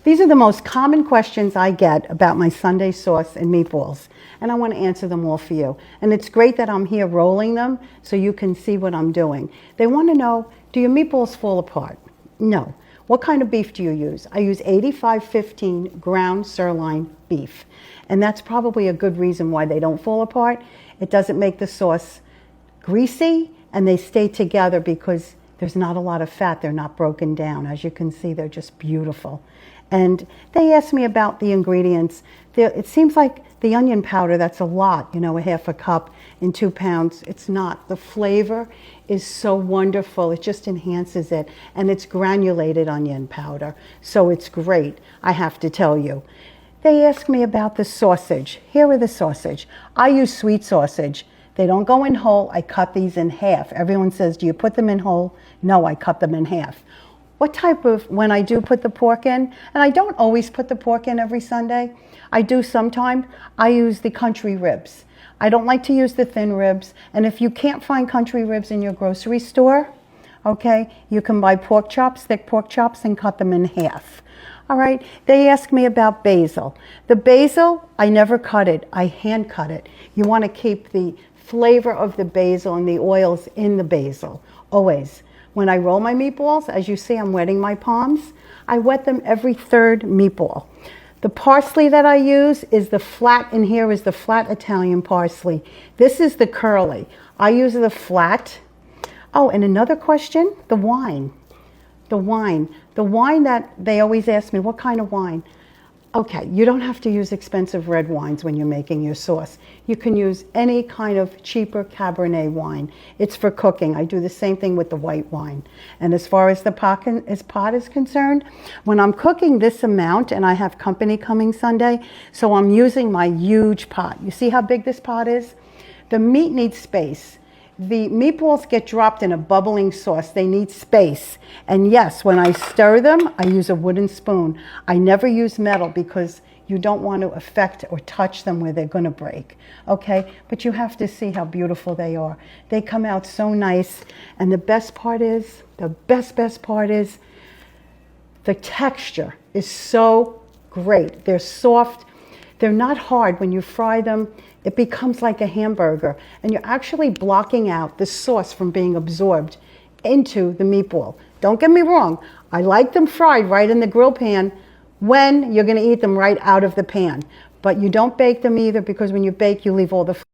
These are the most common questions I get about my Sunday sauce and meatballs, and I want to answer them all for you. And it's great that I'm here rolling them so you can see what I'm doing. They want to know, do your meatballs fall apart? No. What kind of beef do you use? I use 85-15 ground sirloin beef, and that's probably a good reason why they don't fall apart. It doesn't make the sauce greasy, and they stay together because there's not a lot of fat. They're not broken down. As you can see, they're just beautiful. And they asked me about the ingredients. It seems like the onion powder, that's a lot, you know, a half a cup in 2 pounds. It's not. The flavor is so wonderful. It just enhances it. And it's granulated onion powder. So it's great, I have to tell you. They asked me about the sausage. Here are the sausage. I use sweet sausage. They don't go in whole. I cut these in half. Everyone says, do you put them in whole? No, I cut them in half. What type of, when I do put the pork in, and I don't always put the pork in every Sunday, I do sometimes, I use the country ribs. I don't like to use the thin ribs, and if you can't find country ribs in your grocery store, okay, you can buy pork chops, thick pork chops, and cut them in half. All right, they asked me about basil. The basil, I never cut it, I hand cut it. You want to keep the flavor of the basil and the oils in the basil, always. When I roll my meatballs, as you see, I'm wetting my palms. I wet them every third meatball. The parsley that I use is the flat, in here is the flat Italian parsley. This is the curly. I use the flat. Oh, and another question, the wine. The wine. The wine that they always ask me, what kind of wine? Okay, you don't have to use expensive red wines when you're making your sauce. You can use any kind of cheaper Cabernet wine. It's for cooking. I do the same thing with the white wine. And as far as the pot is concerned, when I'm cooking this amount, and I have company coming Sunday, so I'm using my huge pot. You see how big this pot is? The meat needs space. The meatballs get dropped in a bubbling sauce. They need space. And yes, when I stir them, I use a wooden spoon. I never use metal because you don't want to affect or touch them where they're going to break. Okay? But you have to see how beautiful they are. They come out so nice. And the best part is, the best part is, the texture is so great. They're soft. They're not hard. When you fry them, it becomes like a hamburger, and you're actually blocking out the sauce from being absorbed into the meatball. Don't get me wrong, I like them fried right in the grill pan when you're going to eat them right out of the pan. But you don't bake them either, because when you bake, you leave all the